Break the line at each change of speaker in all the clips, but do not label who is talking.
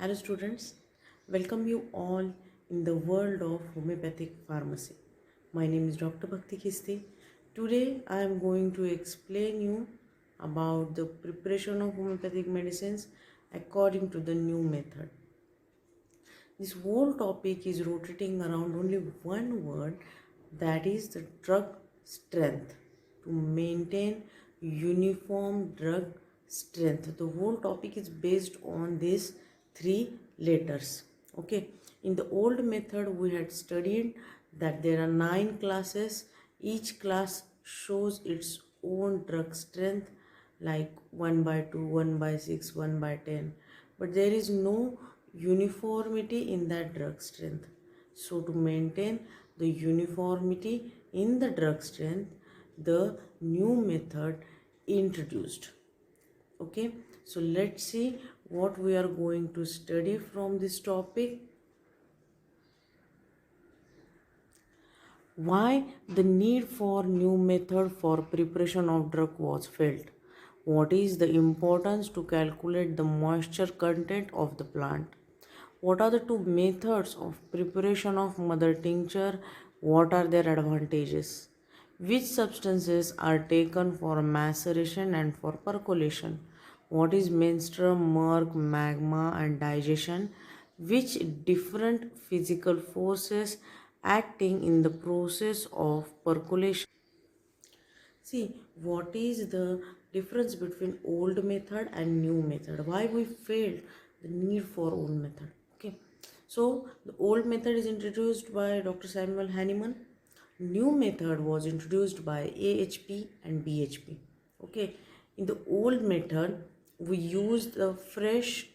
Hello students, welcome you all in the world of homeopathic pharmacy. My name is Dr. Bhakti Khisti. Today I am going to explain you about the preparation of homeopathic medicines according to the new method. This whole topic is rotating around only one word, that is the drug strength. To maintain uniform drug strength, the whole topic is based on these three letters. Okay, in the old method we had studied that there are 9 classes. Each class shows its own drug strength, like 1 by 2, 1 by 6, 1 by 10, but there is no uniformity in that drug strength. So to maintain the uniformity in the drug strength, the new method introduced. Okay, so let's see what we are going to study from this topic. Why the need for new method for preparation of drug was felt. What is the importance to calculate the moisture content of the plant? What are the two methods of preparation of mother tincture? What are their advantages? Which substances are taken for maceration and for percolation? What is menstruum, murk, magma, and digestion? Which different physical forces acting in the process of percolation? See, what is the difference between old method and new method? Why we failed the need for old method? Okay, so the old method is introduced by Dr. Samuel Hahnemann. New method was introduced by AHP and BHP. Okay, in the old method, we used the fresh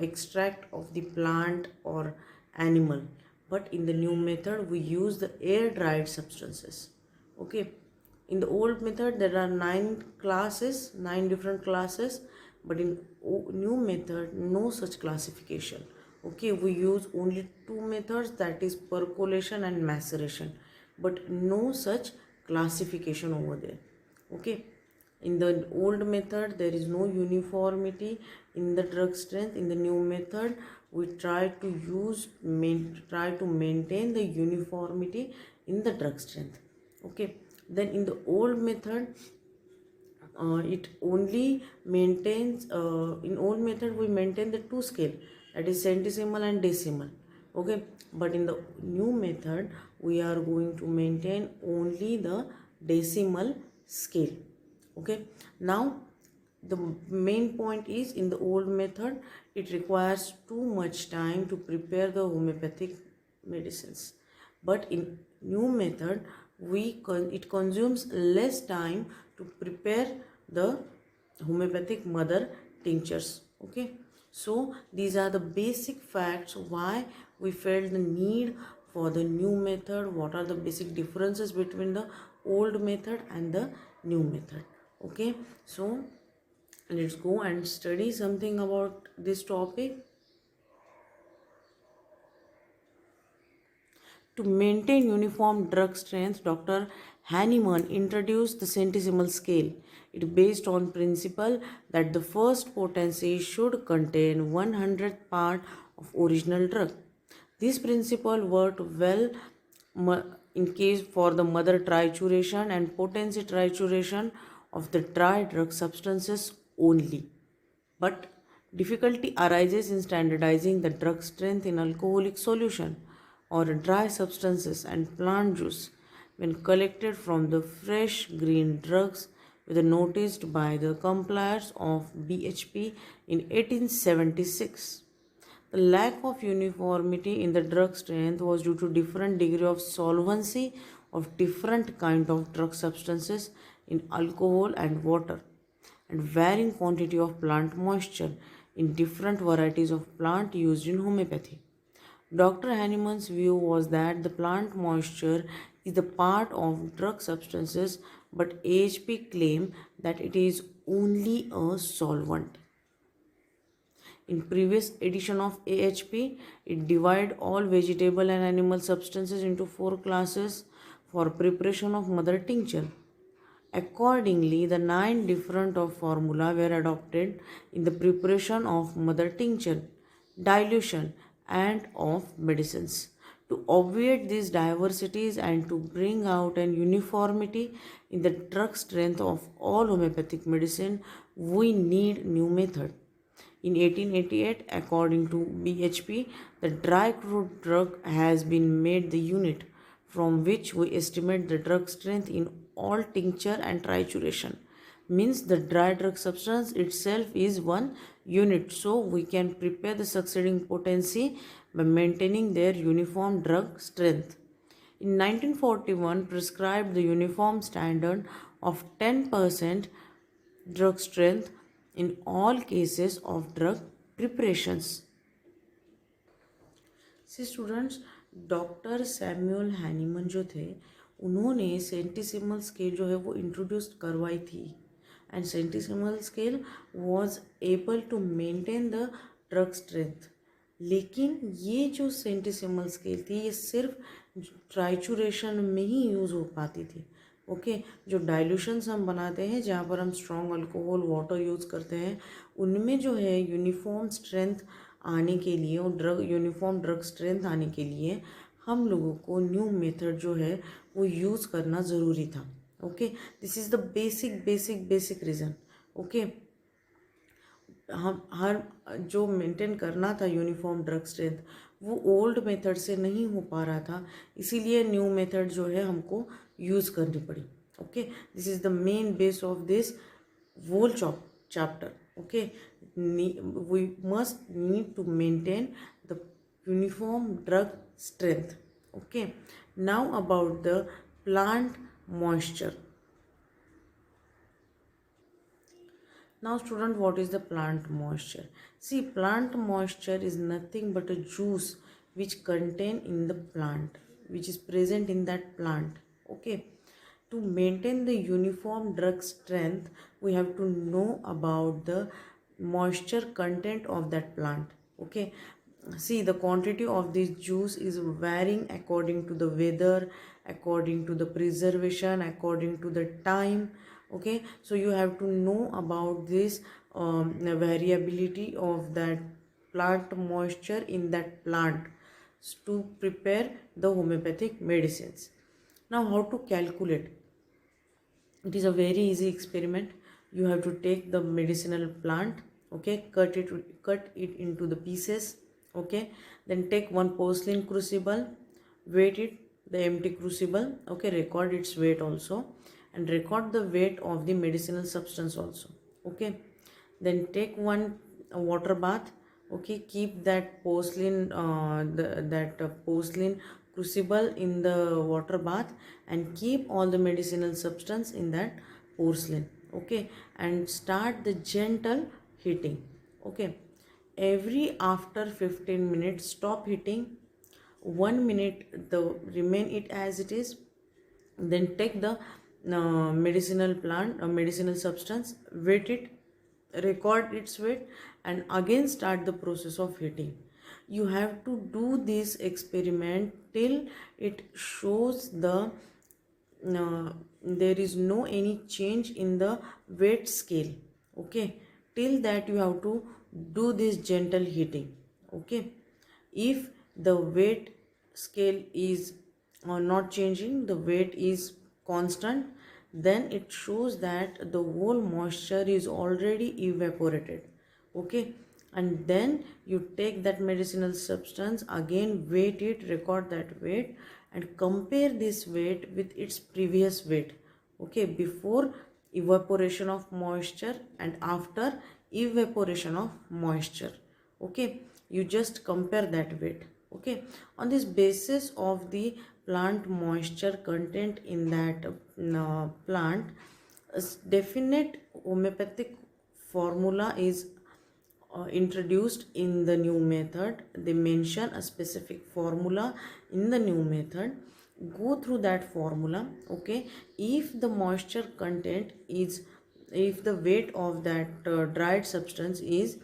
extract of the plant or animal, but in the new method we use the air dried substances. Okay, in the old method there are 9 classes, 9 different classes, but in new method no such classification. Okay, we use only two methods, that is percolation and maceration, but no such classification over there. Okay, in the old method there is no uniformity in the drug strength. In the new method we try to maintain the uniformity in the drug strength. Okay, then in the old method it only maintains in old method we maintain the two scale, that is centesimal and decimal. Okay, but in the new method we are going to maintain only the decimal scale. Okay, now the main point is, in the old method it requires too much time to prepare the homeopathic medicines, but in new method it consumes less time to prepare the homeopathic mother tinctures. Okay, so these are the basic facts why we felt the need for the new method. What are the basic differences between the old method and the new method? Okay, so let's go and study something about this topic. To maintain uniform drug strength, Dr. Hahnemann introduced the centesimal scale. It is based on principle that the first potency should contain 100th part of original drug. This principle worked well in case for the mother trituration and potency trituration of the dry drug substances only. But difficulty arises in standardizing the drug strength in alcoholic solution or dry substances and plant juice when collected from the fresh green drugs, were noticed by the compilers of BHP in 1876. The lack of uniformity in the drug strength was due to different degree of solvency of different kind of drug substances in alcohol and water, and varying quantity of plant moisture in different varieties of plant used in homeopathy. Dr. Hahnemann's view was that the plant moisture is the part of drug substances, but AHP claimed that it is only a solvent. In previous edition of AHP, it divided all vegetable and animal substances into 4 classes for preparation of mother tincture. Accordingly, the 9 different of formula were adopted in the preparation of mother tincture, dilution, and of medicines. To obviate these diversities and to bring out an uniformity in the drug strength of all homeopathic medicine, we need new method. In 1888, according to BHP, the dry crude drug has been made the unit from which we estimate the drug strength in all tincture and trituration. Means the dry drug substance itself is one unit, so we can prepare the succeeding potency by maintaining their uniform drug strength. In 1941, prescribed the uniform standard of 10% drug strength in all cases of drug preparations. See students, doctor Samuel Hahnemann जो थे, उन्होंने सेंटिसिमल scale जो है वो introduce करवाई थी, and centesimal scale was able to maintain the drug strength. लेकिन ये जो सेंटिसिमल स्केल थी ये सिर्फ ट्राइचुरेशन में ही यूज़ हो पाती थी. ओके जो डाइल्यूशंस हम बनाते हैं जहाँ पर हम स्ट्रॉन्ग अल्कोहल वाटर यूज़ करते हैं, उनमें जो है यूनिफॉर्म स्ट्रेंथ आने के लिए और यूनिफॉर्म ड्रग स्ट्रेंथ आने के लिए हम लोगों को न्यू मेथड जो है वो यूज़ करना ज़रूरी था. Okay this is the basic reason. Okay हम हर जो मेंटेन करना था यूनिफॉर्म ड्रग स्ट्रेंथ वो ओल्ड मेथड से नहीं हो पा रहा था, इसीलिए न्यू मेथड जो है हमको यूज़ करनी पड़ी. Okay this is the main base of this whole chapter. Okay we must need to maintain the uniform drug strength. Okay now about the plant moisture. Now student, what is the plant moisture? See, plant moisture is nothing but a juice which contain in the plant, which is present in that plant. Okay to maintain the uniform drug strength, we have to know about the moisture content of that plant. Okay see, the quantity of this juice is varying according to the weather, according to the preservation, according to the time. Okay so you have to know about this variability of that plant moisture in that plant to prepare the homeopathic medicines. Now how to calculate? It is a very easy experiment. You have to take the medicinal plant. Okay cut it into the pieces. Okay then take one porcelain crucible, weight it, the empty crucible. Okay record its weight also, and record the weight of the medicinal substance also. Okay then take one water bath. Okay keep that porcelain porcelain crucible in the water bath and keep all the medicinal substance in that porcelain. Okay and start the gentle heating. Okay every after 15 minutes stop heating, 1 minute the remain it as it is, then take the medicinal substance, weight it, record its weight, and again start the process of heating. You have to do this experiment till it shows the there is no any change in the weight scale. Okay till that you have to do this gentle heating. Okay if the weight scale is not changing, the weight is constant, then it shows that the whole moisture is already evaporated. Okay and then you take that medicinal substance, again weight it, record that weight, and compare this weight with its previous weight. Okay before evaporation of moisture and after evaporation of moisture. Okay you just compare that weight. Okay on this basis of the plant moisture content in that plant, a definite homeopathic formula is introduced in the new method. They mention a specific formula in the new method. Go through that formula. Okay if the moisture content is, if the weight of that dried substance is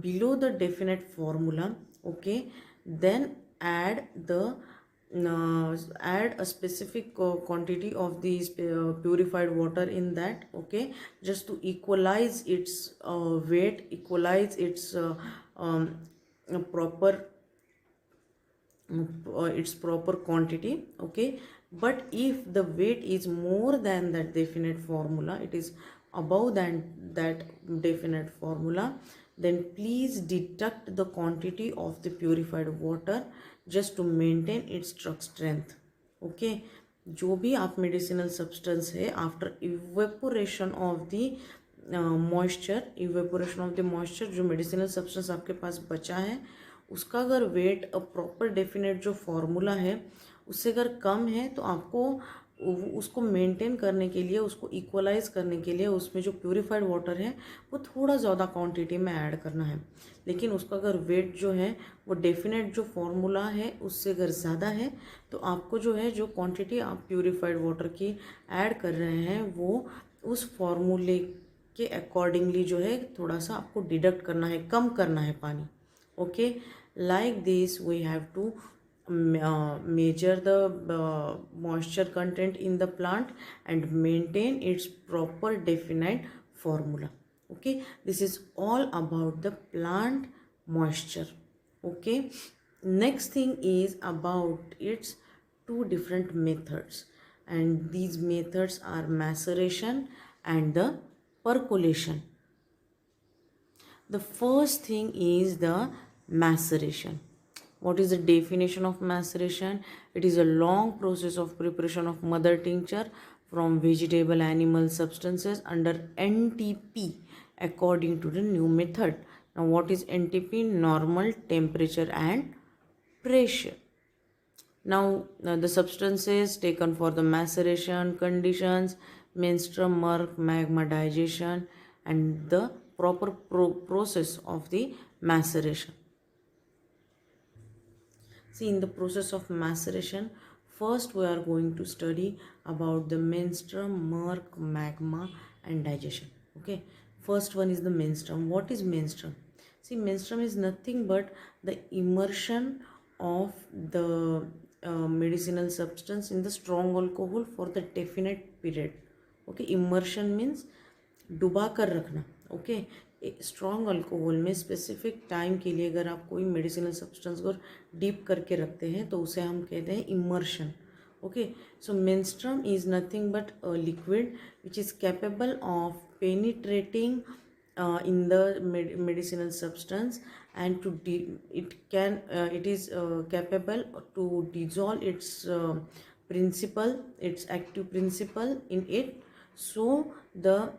below the definite formula, okay then add the add a specific quantity of the purified water in that, okay, just to equalize its weight, equalize its proper its proper quantity, okay. But if the weight is more than that definite formula, it is above than that definite formula, then please deduct the quantity of the purified water just to maintain its drug strength, okay. जो भी आप medicinal substance है, after evaporation of the moisture, evaporation of the moisture, जो medicinal substance आपके पास बचा है उसका अगर वेट प्रॉपर डेफिनेट जो फॉर्मूला है उससे अगर कम है, तो आपको उसको मेंटेन करने के लिए, उसको इक्वलाइज करने के लिए उसमें जो प्यूरिफाइड वाटर है वो थोड़ा ज़्यादा क्वांटिटी में ऐड करना है। लेकिन उसका अगर वेट जो है वो डेफिनेट जो फॉर्मूला है उससे अगर ज़्यादा है, तो आपको जो है जो क्वांटिटी आप प्यूरिफाइड वाटर की ऐड कर रहे हैं वो उस फॉर्मूले के अकॉर्डिंगली जो है थोड़ा सा आपको डिडक्ट करना है, कम करना है पानी, okay. Like this we have to measure the moisture content in the plant and maintain its proper definite formula, okay. This is all about the plant moisture, okay. Next thing is about its two different methods, and these methods are maceration and the percolation. The first thing is the maceration. What is the definition of maceration? It is a long process of preparation of mother tincture from vegetable animal substances under NTP according to the new method. Now what is NTP? Normal temperature and pressure. Now the substances taken for the maceration conditions: menstruum, murk, magma, digestion, and the proper process of the maceration. See, in the process of maceration, first we are going to study about the menstruum, murk, magma, and digestion, okay. First one is the menstruum. What is menstruum? See, menstruum is nothing but the immersion of the medicinal substance in the strong alcohol for the definite period, okay. Immersion means डुबा कर रखना, okay. Strong alcohol में specific time के लिए अगर आप कोई medicinal substance को डीप करके रखते हैं तो उसे हम कहते हैं immersion, okay. So menstruum is nothing but a liquid which is capable of penetrating in the medicinal substance and to it is capable to dissolve its principle, its active principle in it. So the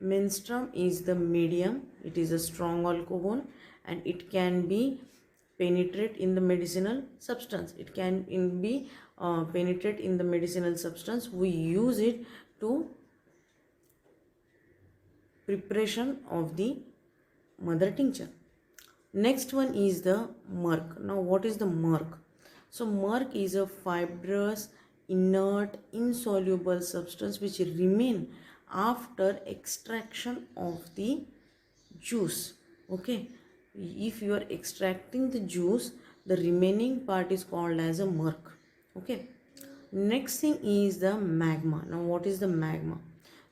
menstruum is the medium, it is a strong alcohol and it can be penetrate in the medicinal substance, it can be penetrate in the medicinal substance. We use it to preparation of the mother tincture. Next one is the murk. Now what is the murk? So murk is a fibrous, inert, insoluble substance which remain after extraction of the juice, okay. If you are extracting the juice, the remaining part is called as a murk, okay. Next thing is the magma. Now what is the magma?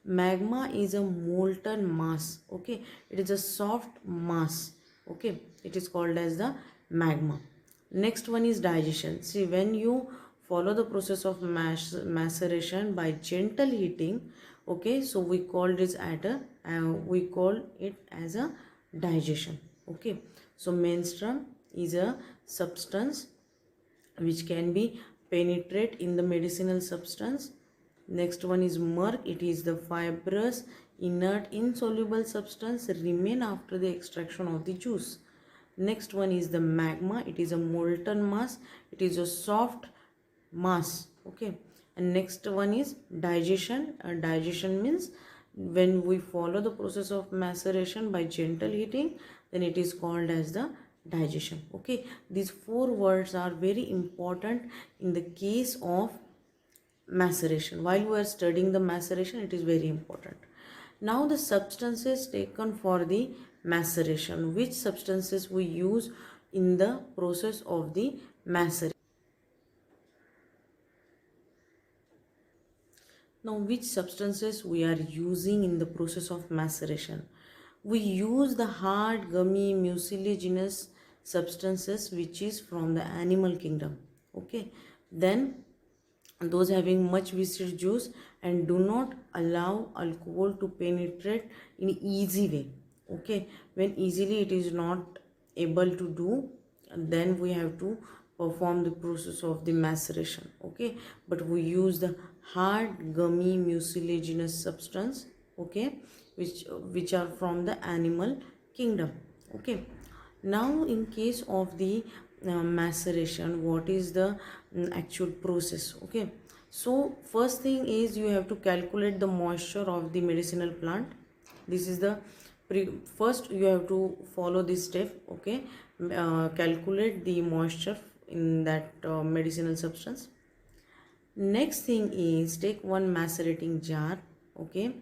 Magma is a molten mass, okay. It is a soft mass, okay. It is called as the magma. Next one is digestion. See, when you follow the process of maceration by gentle heating, okay, so we call this at a we call it as a digestion, okay. So menstruum is a substance which can be penetrate in the medicinal substance. Next one is murk. It is the fibrous, inert, insoluble substance remain after the extraction of the juice. Next one is the magma. It is a molten mass. It is a soft mass, okay. And next one is digestion. Digestion means when we follow the process of maceration by gentle heating, then it is called as the digestion, okay. These four words are very important in the case of maceration. While we are studying the maceration, it is very important. Now the substances taken for the maceration, which substances we use in the process of the maceration. Now, which substances we are using in the process of maceration? We use the hard, gummy, mucilaginous substances which is from the animal kingdom. Okay, then those having much viscid juice and do not allow alcohol to penetrate in easy way. Okay, when easily it is not able to do, then we have to perform the process of the maceration. Okay, but we use the hard, gummy, mucilaginous substance. Okay, which are from the animal kingdom. Okay, now in case of the maceration, what is the actual process? Okay, so first thing is you have to calculate the moisture of the medicinal plant. This is the first you have to follow this step. Okay, calculate the moisture in that medicinal substance. Next thing is take one macerating jar. Okay,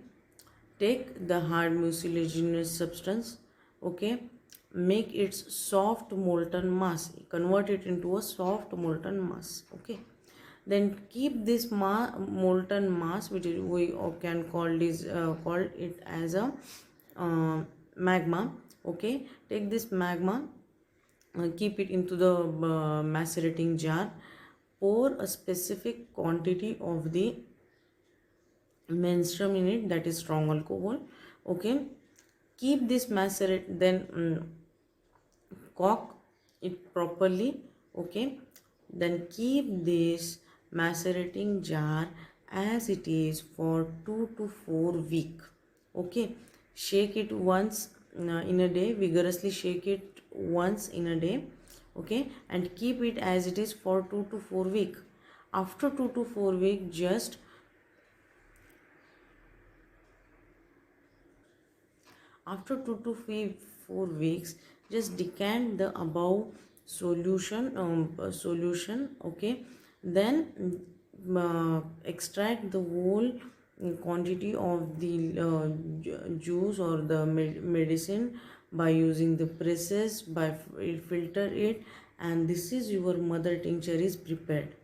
take the hard mucilaginous substance. Okay, make its soft molten mass, convert it into a soft molten mass. Okay, then keep this molten mass, which is we can call this call it as a magma. Okay, take this magma, keep it into the macerating jar, pour a specific quantity of the menstruum in it, that is strong alcohol. Okay, keep this macerate, then cork it properly. Okay, then keep this macerating jar as it is for 2 to 4 weeks. Okay, shake it once in a day, vigorously shake it once in a day. Okay, and keep it as it is for 2 to 4 weeks. After 2 to 4 weeks, just after 2 to 4 weeks, just decant the above solution. Okay, then extract the whole quantity of the juice or the medicine by using the presses, by filter it, and this is your mother tincture is prepared.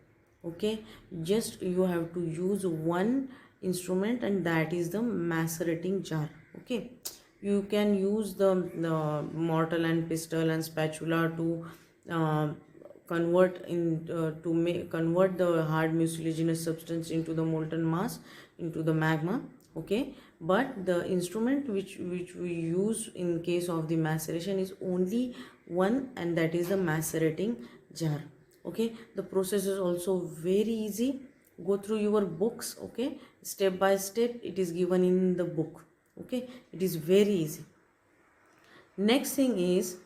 Okay, just you have to use one instrument, and that is the macerating jar. Okay, you can use the mortar and pestle and spatula to uh, convert the hard mucilaginous substance into the molten mass, into the magma. Okay, but the instrument which we use in case of the maceration is only one, and that is the macerating jar. Okay, the process is also very easy. Go through your books. Okay, step by step it is given in the book. Okay, it is very easy. Next thing is,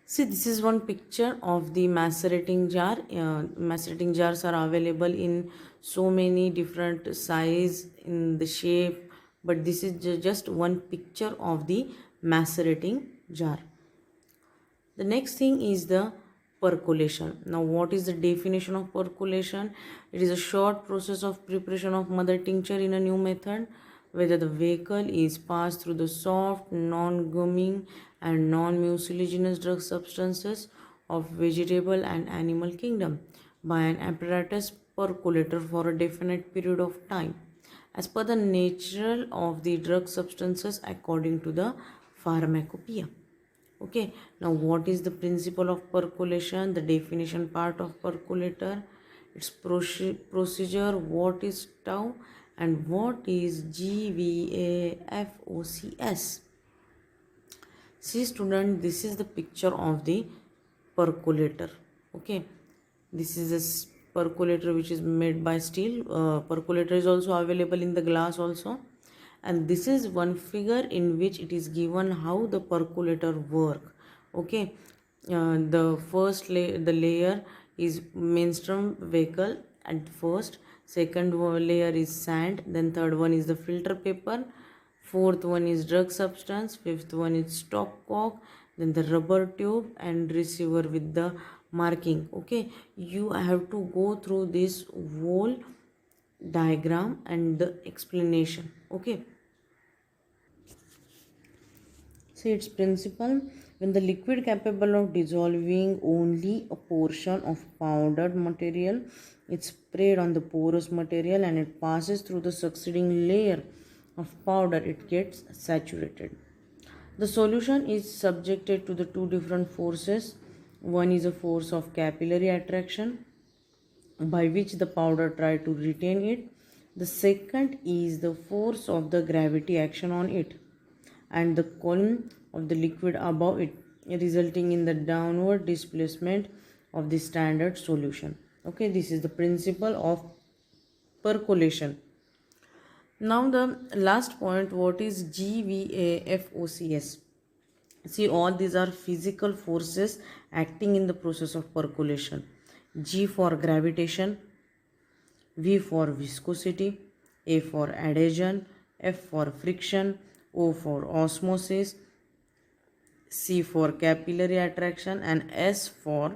see, this is one picture of the macerating jar. Macerating jars are available in so many different size, in the shape, but this is just one picture of the macerating jar. The next thing is the percolation. Now, what is the definition of percolation? It is a short process of preparation of mother tincture in a new method, whether the vehicle is passed through the soft, non-gumming and non-mucilaginous drug substances of vegetable and animal kingdom by an apparatus percolator for a definite period of time, as per the nature of the drug substances according to the pharmacopoeia. Okay, now what is the principle of percolation? The definition part of percolator, its procedure, what is tau, and what is GVAFOCS. See student, this is the picture of the percolator. Okay, this is a percolator which is made by steel. Percolator is also available in the glass also, and this is one figure in which it is given how the percolator work. Okay, the first the layer is menstruum vehicle at first, second layer is sand, then third one is the filter paper, fourth one is drug substance, fifth one is stopcock, then the rubber tube and receiver with the marking. Okay, you have to go through this whole diagram and the explanation. Okay, see its principle. When the liquid capable of dissolving only a portion of powdered material It's sprayed on the porous material and it passes through the succeeding layer of powder. It gets saturated. The solution is subjected to the two different forces. One is a force of capillary attraction by which the powder try to retain it. The second is the force of the gravity action on it and the column of the liquid above it, resulting in the downward displacement of the standard solution. Okay, this is the principle of percolation. Now the last point, what is GVAFOCS? See, all these are physical forces acting in the process of percolation. G for gravitation, V for viscosity, A for adhesion, F for friction, O for osmosis, C for capillary attraction, and S for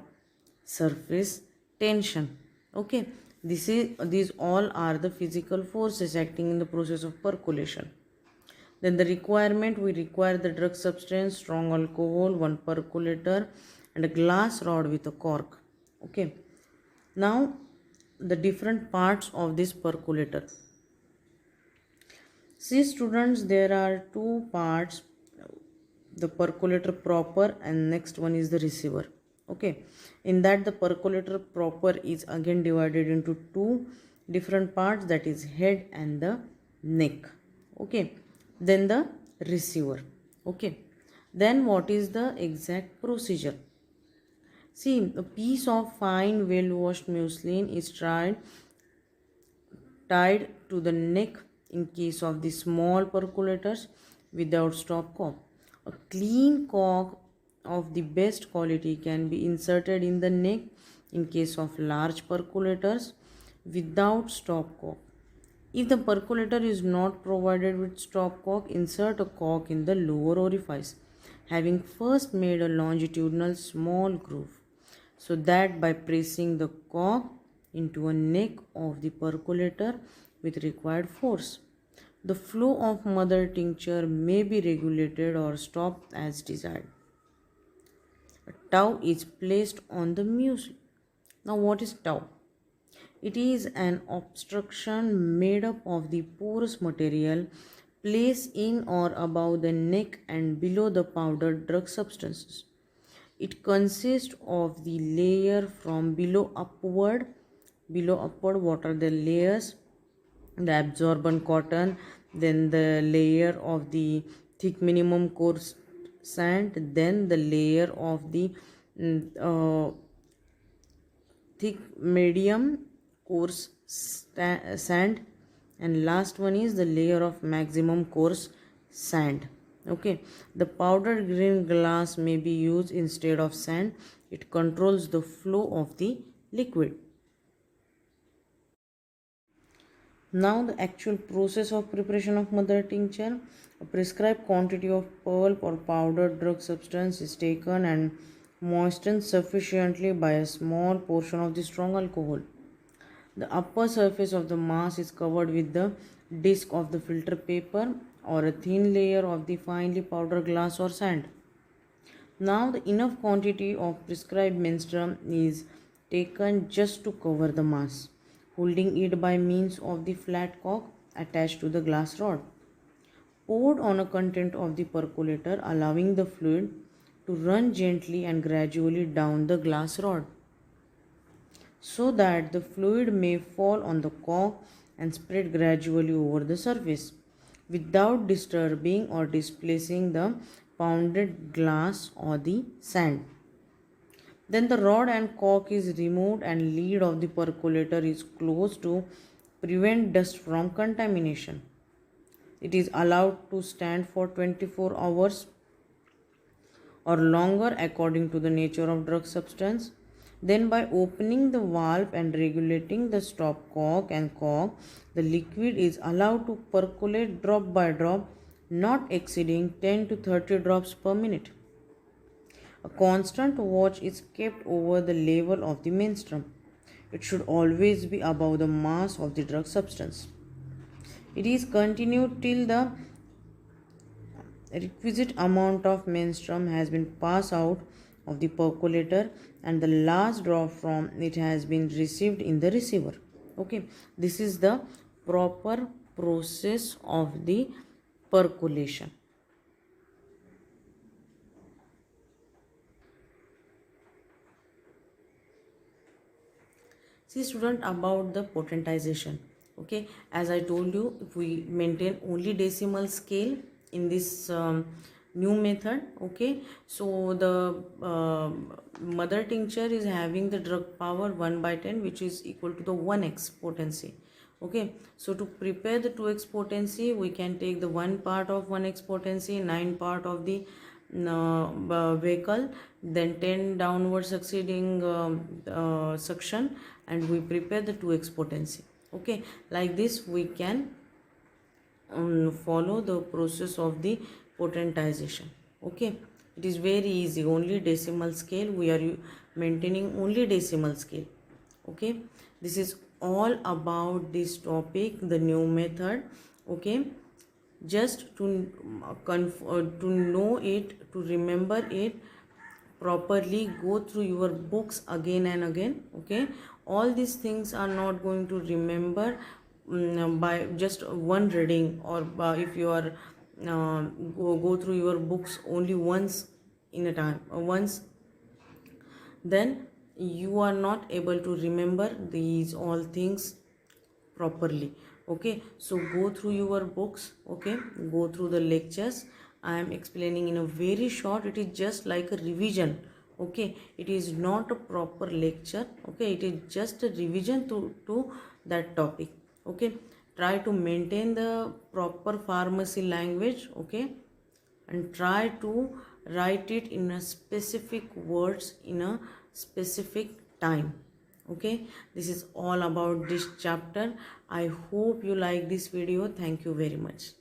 surface tension. Okay, these all are the physical forces acting in the process of percolation. Then the requirement, we require the drug substance, strong alcohol, one percolator, and a glass rod with a cork. Okay, now the different parts of this percolator. See students, there are two parts, the percolator proper and next one is the receiver. Okay, in that the percolator proper is again divided into two different parts, that is head and the neck. Okay, then the receiver. Okay, then what is the exact procedure? See, a piece of fine well washed muslin is tied to the neck in case of the small percolators without stop cock. A clean cock of the best quality can be inserted in the neck in case of large percolators without stop cock. If the percolator is not provided with stop cock, insert a cock in the lower orifice, having first made a longitudinal small groove, so that by pressing the cock into a neck of the percolator with required force, the flow of mother tincture may be regulated or stopped as desired. A tau is placed on the mucil. Now, what is tau? It is an obstruction made up of the porous material placed in or above the neck and below the powdered drug substances. It consists of the layer from below upward. What are the layers? The absorbent cotton, then the layer of the thick minimum coarse sand, then the layer of the thick medium coarse sand, and last one is the layer of maximum coarse sand. Okay, the powdered green glass may be used instead of sand. It controls the flow of the liquid. Now the actual process of preparation of mother tincture. A prescribed quantity of pulp or powdered drug substance is taken and moistened sufficiently by a small portion of the strong alcohol. The upper surface of the mass is covered with the disc of the filter paper or a thin layer of the finely powdered glass or sand. Now the enough quantity of prescribed menstruum is taken just to cover the mass, holding it by means of the flat cock attached to the glass rod. Poured on a content of the percolator, allowing the fluid to run gently and gradually down the glass rod, so that the fluid may fall on the cock and spread gradually over the surface without disturbing or displacing the pounded glass or the sand. Then the rod and cork is removed and lid of the percolator is closed to prevent dust from contamination. It is allowed to stand for 24 hours or longer according to the nature of drug substance. Then by opening the valve and regulating the stop cock and cork, the liquid is allowed to percolate drop by drop, not exceeding 10 to 30 drops per minute. A constant watch is kept over the level of the menstruum. It should always be above the mass of the drug substance. It is continued till the requisite amount of menstruum has been passed out of the percolator, and the last drop from it has been received in the receiver. Okay, this is the proper process of the percolation. See student, about the potentization. Okay, as I told you, if we maintain only decimal scale in this new method, okay, so the mother tincture is having the drug power 1 by 10, which is equal to the 1x potency. Okay, so to prepare the 2x potency, we can take the 1 part of 1x potency, 9 part of the vehicle, then 10 downward succeeding suction, and we prepare the 2x potency. Okay, like this we can follow the process of the potentization. Okay, it is very easy, only decimal scale, we are maintaining only decimal scale. Okay, this is all about this topic, the new method. Okay, just to know it, to remember it properly, go through your books again and again. Okay, all these things are not going to remember by just one reading, or if you are go through your books only once in a time, once, then you are not able to remember these all things properly. Okay, so go through your books. Okay, go through the lectures. I am explaining in a very short, it is just like a revision. Okay, it is not a proper lecture. Okay, it is just a revision to that topic. Okay, try to maintain the proper pharmacy language. Okay, and try to write it in a specific words in a specific time. Okay, this is all about this chapter. I hope you like this video. Thank you very much.